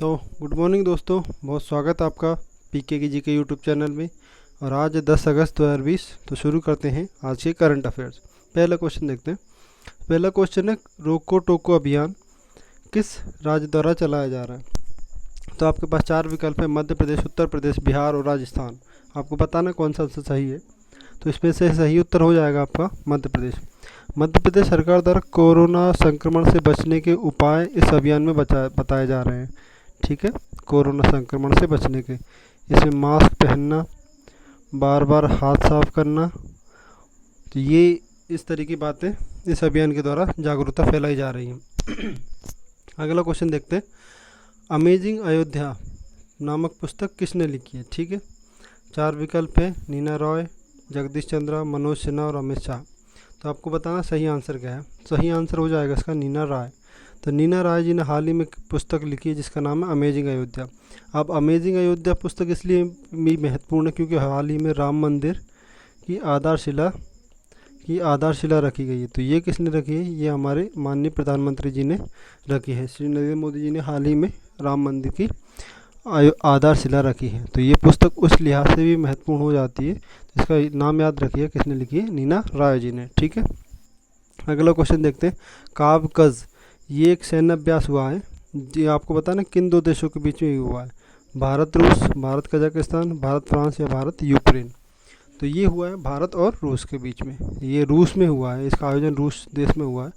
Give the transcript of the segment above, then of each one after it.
तो good morning दोस्तों, बहुत स्वागत है आपका पीके की जीके यूट्यूब चैनल में। और आज है 10 अगस्त 2020। तो शुरू करते हैं आज के करंट अफेयर्स। पहला क्वेश्चन देखते हैं। पहला क्वेश्चन है, रोको टोको अभियान किस राज्य द्वारा चलाया जा रहा है? तो आपके पास चार विकल्प है, मध्य प्रदेश, उत्तर प्रदेश, बिहार और राजस्थान। आपको बताना कौन सा आंसर सही है। तो इसमें से सही उत्तर हो जाएगा आपका मध्य प्रदेश। मध्य प्रदेश सरकार द्वारा कोरोना संक्रमण से बचने के उपाय इस अभियान में बताए जा रहे हैं। ठीक है, कोरोना संक्रमण से बचने के इसमें मास्क पहनना, बार बार हाथ साफ करना, तो ये इस तरह की बातें इस अभियान के द्वारा जागरूकता फैलाई जा रही हैं। अगला क्वेश्चन देखते हैं, अमेजिंग अयोध्या नामक पुस्तक किसने लिखी है? ठीक है, चार विकल्प है, नीना रॉय, जगदीश चंद्रा, मनोज सिन्हा और अमित शाह। तो आपको बताना सही आंसर क्या है। सही आंसर हो जाएगा इसका नीना राय। तो नीना राय जी ने हाल ही में पुस्तक लिखी है जिसका नाम है अमेजिंग अयोध्या। अब अमेजिंग अयोध्या पुस्तक इसलिए भी महत्वपूर्ण है क्योंकि हाल ही में राम मंदिर की आधारशिला रखी गई है। तो ये किसने रखी है? ये हमारे माननीय प्रधानमंत्री जी ने रखी है। श्री नरेंद्र मोदी जी ने हाल ही में राम मंदिर की आधारशिला रखी है। तो ये पुस्तक उस लिहाज से भी महत्वपूर्ण हो जाती है। तो इसका नाम याद रखिए, किसने लिखी है? नीना राय जी ने। ठीक है, अगला क्वेश्चन देखते हैं, कावकज ये एक सैन्य अभ्यास हुआ है। ये आपको बताना किन दो देशों के बीच में हुआ है? भारत रूस, भारत कजाकिस्तान, भारत फ्रांस या भारत यूक्रेन। तो ये हुआ है भारत और रूस के बीच में। ये रूस में हुआ है, इसका आयोजन रूस देश में हुआ है।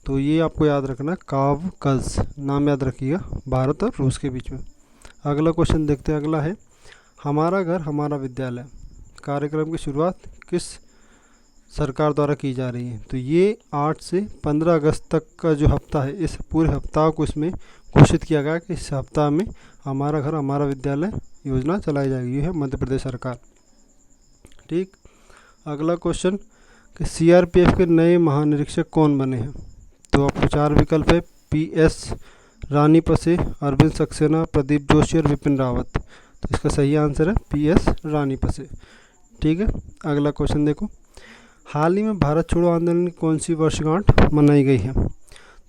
तो ये आपको याद रखना, कावकज नाम याद रखिएगा, भारत और रूस के बीच में। अगला क्वेश्चन देखते हैं। अगला है, हमारा घर हमारा विद्यालय कार्यक्रम की शुरुआत किस सरकार द्वारा की जा रही है? तो ये 8 से 15 अगस्त तक का जो हफ्ता है, इस पूरे हफ्ता को इसमें घोषित किया गया कि इस हफ्ता में हमारा घर हमारा विद्यालय योजना चलाई जाएगी। ये है मध्य प्रदेश सरकार। ठीक, अगला क्वेश्चन कि सीआरपीएफ के नए महानिरीक्षक कौन बने हैं? तो आपको चार विकल्प है, पीएस रानीपसे, अरविंद सक्सेना, प्रदीप जोशी और विपिन रावत। तो इसका सही आंसर है पीएस रानीपसे। ठीक है, अगला क्वेश्चन देखो, हाल ही में भारत छोड़ो आंदोलन की कौन सी वर्षगांठ मनाई गई है?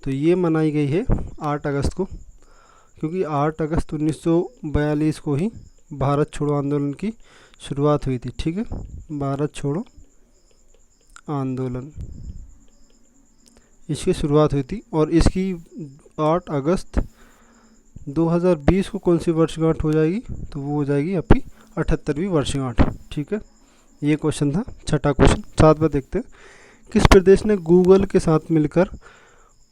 तो ये मनाई गई है 8 अगस्त को, क्योंकि 8 अगस्त 1942 को ही भारत छोड़ो आंदोलन की शुरुआत हुई थी। ठीक है, भारत छोड़ो आंदोलन इसकी शुरुआत हुई थी और इसकी 8 अगस्त 2020 को कौन सी वर्षगांठ हो जाएगी? तो वो हो जाएगी आपकी 78वीं वर्षगांठ। ठीक है, ये क्वेश्चन था, छठा क्वेश्चन। साथ में देखते हैं, किस प्रदेश ने गूगल के साथ मिलकर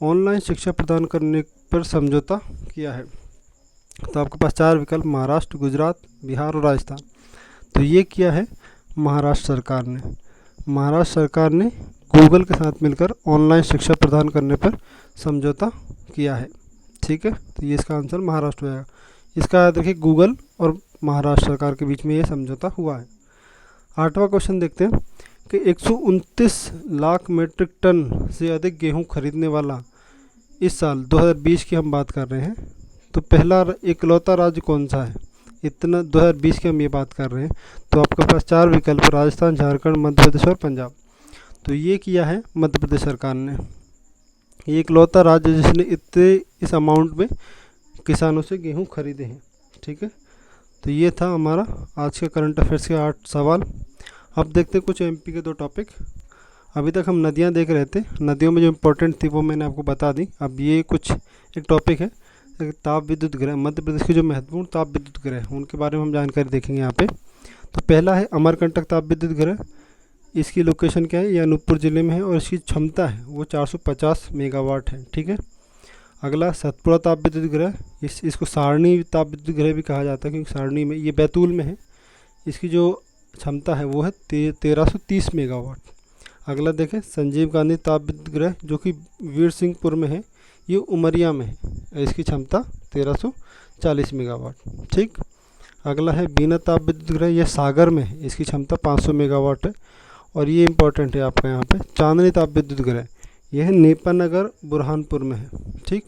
ऑनलाइन शिक्षा प्रदान करने पर समझौता किया है? तो आपके पास चार विकल्प, महाराष्ट्र, गुजरात, बिहार और राजस्थान। तो ये किया है महाराष्ट्र सरकार ने। महाराष्ट्र सरकार ने गूगल के साथ मिलकर ऑनलाइन शिक्षा प्रदान करने पर समझौता किया है। ठीक है, तो ये इसका आंसर महाराष्ट्र हो जाएगा। इसका याद रखिए, गूगल और महाराष्ट्र सरकार के बीच में ये समझौता हुआ है। आठवां क्वेश्चन देखते हैं कि 129 लाख मीट्रिक टन से अधिक गेहूं खरीदने वाला इस साल 2020 की हम बात कर रहे हैं, तो पहला इकलौता राज्य कौन सा है? इतना 2020 की हम ये बात कर रहे हैं। तो आपके पास चार विकल्प, राजस्थान, झारखंड, मध्य प्रदेश और पंजाब। तो ये किया है मध्य प्रदेश सरकार ने। ये इकलौता राज्य जिसने इतने इस अमाउंट में किसानों से गेहूं खरीदे हैं। ठीक है, तो ये था हमारा आज के करंट अफेयर्स के 8 सवाल। अब देखते हैं कुछ एमपी के 2 टॉपिक। अभी तक हम नदियां देख रहे थे, नदियों में जो इम्पोर्टेंट थी वो मैंने आपको बता दी। अब ये कुछ एक टॉपिक है, ताप विद्युत ग्रह, मध्य प्रदेश के जो महत्वपूर्ण ताप विद्युत ग्रह हैं उनके बारे में हम जानकारी देखेंगे यहाँ पे। तो पहला है अमरकंटक ताप विद्युत ग्रह। इसकी लोकेशन क्या है? ये अनूपपुर ज़िले में है और इसकी क्षमता है वो 450 मेगावाट है। ठीक है, अगला सतपुड़ा ताप विद्युत ग्रह, इसको सारणी ताप विद्युत ग्रह भी कहा जाता है क्योंकि सारणी में, ये बैतूल में है। इसकी जो क्षमता है वो है 1330 मेगावाट। अगला देखें संजीव गांधी ताप विद्युत ग्रह जो कि वीर सिंहपुर में है, ये उमरिया में है। इसकी क्षमता 1340 मेगावाट। ठीक, अगला है बीना ताप विद्युत ग्रह, यह सागर में है। इसकी क्षमता 500 मेगावाट है। और ये इंपॉर्टेंट है आपका यहाँ पे, चांदनी ताप विद्युत ग्रह, यह नेपानगर बुरहानपुर में है। ठीक,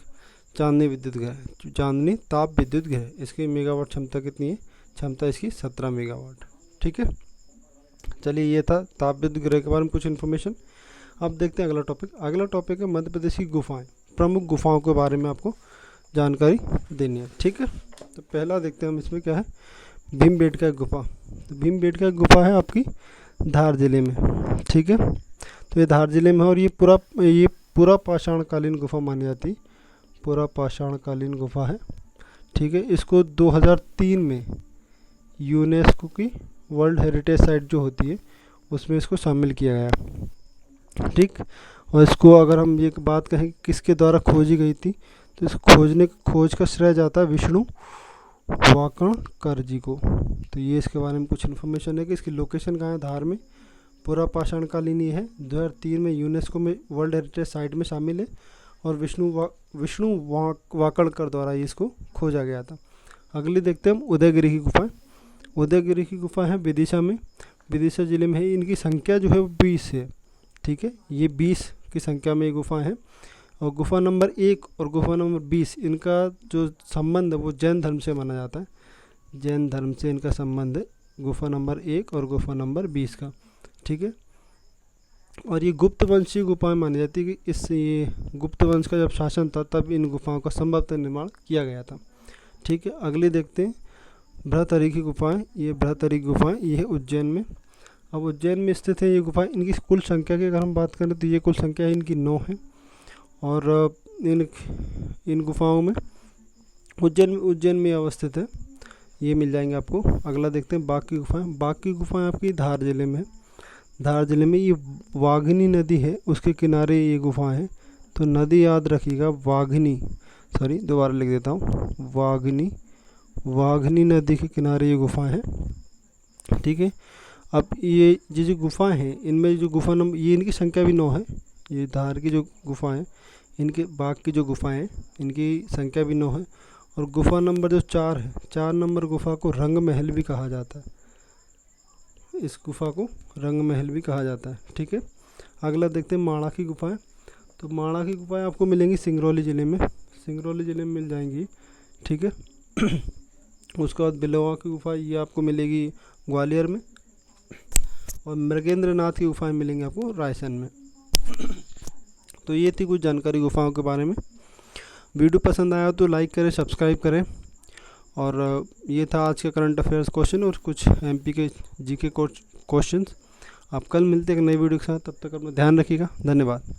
चांदनी विद्युत ग्रह, चांदनी ताप विद्युत ग्रह, इसकी मेगावाट क्षमता कितनी है? क्षमता इसकी 17 मेगावाट। ठीक है, चलिए ये था ताप विद्युत ग्रह के बारे में कुछ इन्फॉर्मेशन। अब देखते हैं अगला टॉपिक। अगला टॉपिक है मध्य प्रदेश की गुफाएं, प्रमुख गुफाओं के बारे में आपको जानकारी देनी है। ठीक है, तो पहला देखते हैं हम इसमें क्या है, भीमबेटका गुफा। तो भीमबेटका गुफा है आपकी धार जिले में। ठीक है, तो ये धार जिले में है और ये पूरा पाषाणकालीन गुफा मानी जाती है, पूरा पाषाणकालीन गुफा है। ठीक है, इसको 2003 में यूनेस्को की वर्ल्ड हेरिटेज साइट जो होती है उसमें इसको शामिल किया गया। ठीक, और इसको अगर हम ये बात कहें किसके द्वारा खोजी गई थी, तो इस खोज का श्रेय जाता है विष्णु वाकणकर जी को। तो ये इसके बारे में कुछ इन्फॉर्मेशन है कि इसकी लोकेशन कहाँ है, धार में, पूरा पाषाणकालीन ये है, 2003 में यूनेस्को में वर्ल्ड हेरिटेज साइट में शामिल है और विष्णु वाकणकर द्वारा ये इसको खोजा गया था। अगली देखते हैं हम उदयगिरी की गुफाएं। उदयगिरी की गुफा है विदिशा में, विदिशा जिले में है। इनकी संख्या जो है वो 20 है। ठीक है, ये 20 की संख्या में ये गुफा है और गुफा नंबर 1 और गुफा नंबर 20 इनका जो संबंध है वो जैन धर्म से माना जाता है, जैन धर्म से इनका संबंध है गुफा नंबर 1 और गुफा नंबर 20 का। ठीक है, और ये गुप्त वंशीय गुफाएं मानी जाती है कि ये गुप्त वंश का जब शासन था तब इन गुफाओं का संभवतः निर्माण किया गया था। ठीक है, अगले देखते हैं बृहत्तरी की गुफाएं। ये बृहत्तरी की गुफाएं ये है उज्जैन में। अब उज्जैन में स्थित है ये गुफाएं। इनकी कुल संख्या की अगर हम बात करें तो ये कुल संख्या इनकी 9 है और इन गुफाओं में उज्जैन में अवस्थित है, ये मिल जाएंगे आपको। अगला देखते हैं बाघ की गुफाएं। बाघ की गुफाएं आपकी धार जिले में है। धार जिले में ये वाघनी नदी है, उसके किनारे ये गुफाएं हैं। तो नदी याद रखिएगा, दोबारा लिख देता हूँ, वाघनी नदी के किनारे ये गुफाएं हैं। ठीक है, अब ये जो गुफाएं हैं इनमें जो गुफा नंबर, ये इनकी संख्या भी 9 है। ये धार की जो गुफाएं हैं, इनके बाघ की जो गुफाएं हैं इनकी संख्या भी 9 है। और गुफा नंबर जो 4 है, 4 नंबर गुफा को रंग महल भी कहा जाता है, इस गुफा को रंग महल भी कहा जाता है। ठीक है, अगला देखते हैं माणा की गुफाएं। तो माणा की गुफाएं आपको मिलेंगी सिंगरौली ज़िले में, सिंगरौली ज़िले में मिल जाएंगी। ठीक है, उसके बाद बिलोवा की गुफा ये आपको मिलेगी ग्वालियर में और मृगेंद्र नाथ की गुफाएं मिलेंगी आपको रायसेन में। तो ये थी कुछ जानकारी गुफाओं के बारे में। वीडियो पसंद आया तो लाइक करें, सब्सक्राइब करें। और ये था आज के करंट अफेयर्स क्वेश्चन और कुछ एमपी के जीके क्वेश्चंस। आप कल मिलते हैं एक नई वीडियो के साथ, तब तक अपना ध्यान रखिएगा। धन्यवाद।